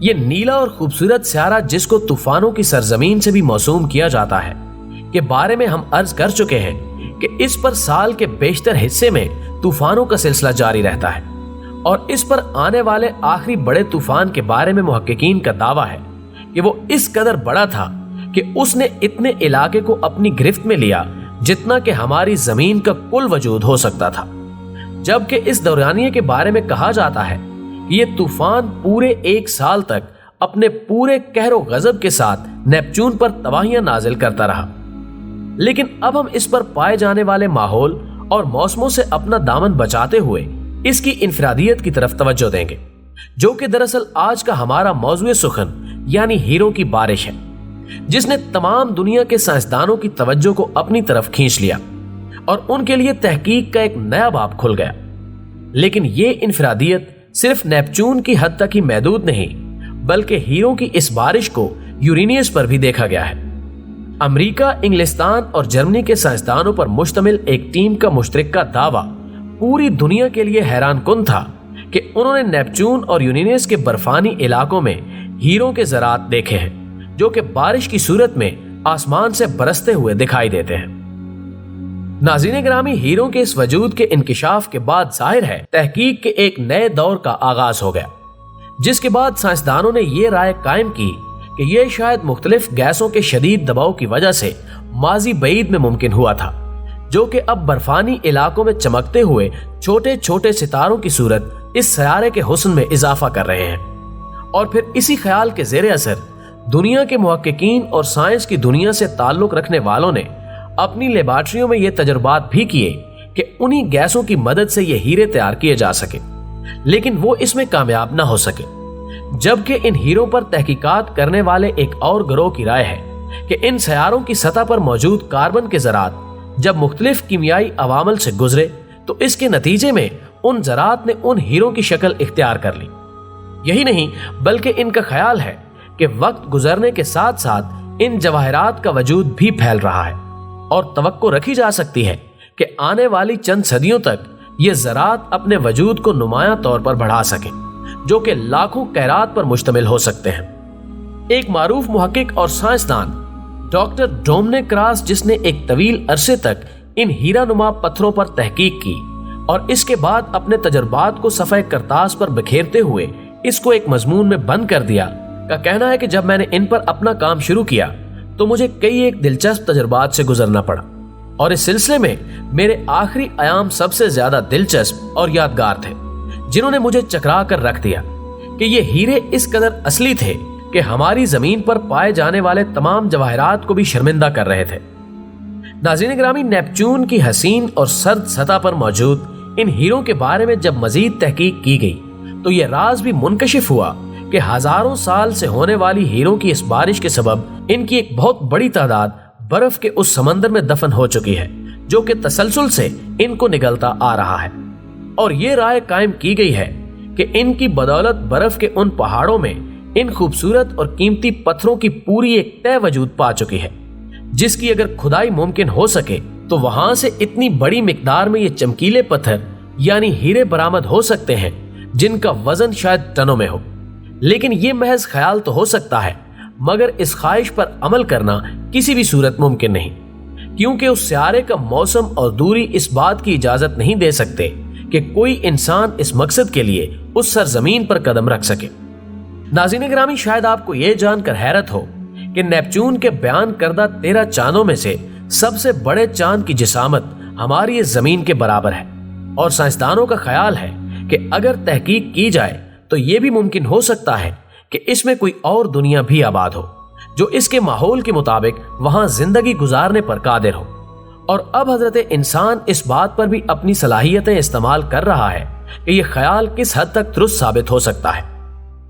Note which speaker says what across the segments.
Speaker 1: یہ نیلا اور خوبصورت سیارہ جس کو طوفانوں کی سرزمین سے بھی موسوم کیا جاتا ہے کے بارے میں ہم عرض کر چکے ہیں کہ اس پر سال کے بیشتر حصے میں طوفانوں کا سلسلہ جاری رہتا ہے، اور اس پر آنے والے آخری بڑے طوفان کے بارے میں محققین کا دعویٰ ہے کہ وہ اس قدر بڑا تھا کہ اس نے اتنے علاقے کو اپنی گرفت میں لیا جتنا کہ ہماری زمین کا کل وجود ہو سکتا تھا، جبکہ اس دورانیے کے بارے میں کہا جاتا ہے کہ یہ طوفان پورے 1 سال تک اپنے پورے قہر و غضب کے ساتھ نیپچون پر تباہیاں نازل کرتا رہا۔ لیکن اب ہم اس پر پائے جانے والے ماحول اور موسموں سے اپنا دامن بچاتے ہوئے اس کی انفرادیت کی طرف توجہ دیں گے، جو کہ دراصل آج کا ہمارا موضوع سخن یعنی ہیروں کی بارش ہے، جس نے تمام دنیا کے سائنسدانوں کی توجہ کو اپنی طرف کھینچ لیا اور ان کے لیے تحقیق کا ایک نیا باب کھل گیا۔ لیکن یہ انفرادیت صرف نیپچون کی حد تک ہی محدود نہیں، بلکہ ہیروں کی اس بارش کو یورینیس پر بھی دیکھا گیا ہے۔ امریکہ، انگلستان اور جرمنی کے سائنسدانوں پر مشتمل ایک ٹیم کا مشترکہ دعویٰ پوری دنیا کے لیے حیران کن تھا کہ انہوں نے نیپچون اور یورینیس کے برفانی علاقوں میں ہیروں کے ذرات دیکھے ہیں، جو کہ بارش کی صورت میں آسمان سے برستے ہوئے دکھائی دیتے ہیں۔ ناظرین گرامی، ہیروں کے اس وجود کے انکشاف کے بعد ظاہر ہے تحقیق کے ایک نئے دور کا آغاز ہو گیا، جس کے بعد سائنسدانوں نے یہ رائے قائم کی کہ یہ شاید مختلف گیسوں کے شدید دباؤ کی وجہ سے ماضی بعید میں ممکن ہوا تھا، جو کہ اب برفانی علاقوں میں چمکتے ہوئے چھوٹے چھوٹے ستاروں کی صورت اس سیارے کے حسن میں اضافہ کر رہے ہیں۔ اور پھر اسی خیال کے زیر اثر دنیا کے محققین اور سائنس کی دنیا سے تعلق رکھنے والوں نے اپنی لیبارٹریوں میں یہ تجربات بھی کیے کہ انہی گیسوں کی مدد سے یہ ہیرے تیار کیے جا سکے، لیکن وہ اس میں کامیاب نہ ہو سکے، جبکہ ان ہیروں پر تحقیقات کرنے والے ایک اور گروہ کی رائے ہے کہ ان سیاروں کی سطح پر موجود کاربن کے ذرات جب مختلف کیمیائی عوامل سے گزرے تو اس کے نتیجے میں ان ذرات نے ان ہیروں کی شکل اختیار کر لی۔ یہی نہیں بلکہ ان کا خیال ہے کہ وقت گزرنے کے ساتھ ساتھ ان جواہرات کا وجود بھی پھیل رہا ہے، اور توقع رکھی جا سکتی ہے کہ آنے والی چند صدیوں تک یہ ذرات اپنے وجود کو نمایاں طور پر بڑھا سکیں، جو کہ لاکھوں کیرات پر مشتمل ہو سکتے ہیں۔ ایک معروف محقق اور سائنسدان ڈاکٹر ڈومنک کراس، جس نے ایک طویل عرصے تک ان ہیرا نما پتھروں پر تحقیق کی اور اس کے بعد اپنے تجربات کو صفحہ کرتاس پر بکھیرتے ہوئے اس کو ایک مضمون میں بند کر دیا، کا کہنا ہے کہ جب میں نے ان پر اپنا کام شروع کیا تو مجھے کئی ایک دلچسپ تجربات سے گزرنا پڑا، اور اس سلسلے میں میرے آخری ایام سب سے زیادہ دلچسپ اور یادگار تھے، جنہوں نے مجھے چکرا کر رکھ دیا کہ یہ ہیرے اس قدر اصلی تھے کہ ہماری زمین پر پائے جانے والے تمام جواہرات کو بھی شرمندہ کر رہے تھے۔ ناظرین گرامی، نیپچون کی حسین اور سرد سطح پر موجود ان ہیروں کے بارے میں جب مزید تحقیق کی گئی تو یہ راز بھی منکشف ہوا کہ ہزاروں سال سے ہونے والی ہیروں کی اس بارش کے سبب ان کی ایک بہت بڑی تعداد برف کے اس سمندر میں دفن ہو چکی ہے، جو کہ تسلسل سے ان کو نگلتا آ رہا ہے۔ اور یہ رائے قائم کی گئی ہے کہ ان کی بدولت برف کے ان پہاڑوں میں ان خوبصورت اور قیمتی پتھروں کی پوری ایک طے وجود پا چکی ہے، جس کی اگر کھدائی ممکن ہو سکے تو وہاں سے اتنی بڑی مقدار میں یہ چمکیلے پتھر یعنی ہیرے برآمد ہو سکتے ہیں جن کا وزن شاید ٹنوں میں ہو۔ لیکن یہ محض خیال تو ہو سکتا ہے، مگر اس خواہش پر عمل کرنا کسی بھی صورت ممکن نہیں، کیونکہ اس سیارے کا موسم اور دوری اس بات کی اجازت نہیں دے سکتے کہ کوئی انسان اس مقصد کے لیے اس سرزمین پر قدم رکھ سکے۔ ناظرین گرامی، شاید آپ کو یہ جان کر حیرت ہو کہ نیپچون کے بیان کردہ 13 چاندوں میں سے سب سے بڑے چاند کی جسامت ہماری اس زمین کے برابر ہے، اور سائنسدانوں کا خیال ہے کہ اگر تحقیق کی جائے تو یہ بھی ممکن ہو سکتا ہے کہ اس میں کوئی اور دنیا بھی آباد ہو جو اس کے ماحول کے مطابق وہاں زندگی گزارنے پر قادر ہو۔ اور اب حضرت انسان اس بات پر بھی اپنی صلاحیتیں استعمال کر رہا ہے کہ یہ خیال کس حد تک درست ثابت ہو سکتا ہے۔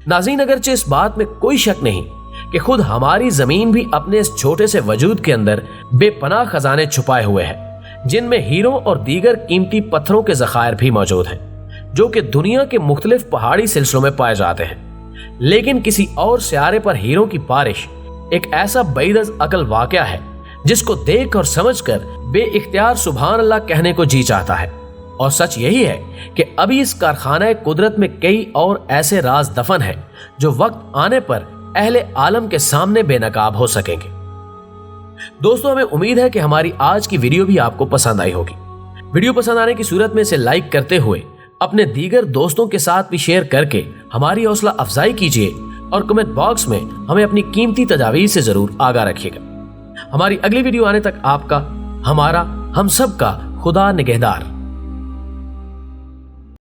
Speaker 1: ناظرین، اگرچہ اس بات میں کوئی شک نہیں کہ خود ہماری زمین بھی اپنے اس چھوٹے سے وجود کے اندر بے پناہ خزانے چھپائے ہوئے ہیں، جن میں ہیروں اور دیگر قیمتی پتھروں کے ذخائر بھی موجود ہیں، جو کہ دنیا کے مختلف پہاڑی سلسلوں میں پائے جاتے ہیں۔ لیکن کسی اور سیارے پر ہیروں کی بارش ایک ایسا بعید از عقل واقعہ ہے جس کو دیکھ اور سمجھ کر بے اختیار سبحان اللہ کہنے کو جی چاہتا ہے۔ اور سچ یہی ہے کہ ابھی اس کارخانہ قدرت میں کئی اور ایسے راز دفن ہیں جو وقت آنے پر اہل عالم کے سامنے بے نقاب ہو سکیں گے۔ دوستو، ہمیں امید ہے کہ ہماری آج کی ویڈیو بھی آپ کو پسند آئی ہوگی۔ ویڈیو پسند آنے کی صورت میں اسے لائک کرتے ہوئے اپنے دیگر دوستوں کے ساتھ بھی شیئر کر کے ہماری حوصلہ افزائی کیجیے اور کمنٹ باکس میں ہمیں اپنی قیمتی تجاویز سے ضرور آگاہ رکھیے گا۔ ہماری اگلی ویڈیو آنے تک آپ کا، ہمارا، ہم سب کا خدا نگہدار۔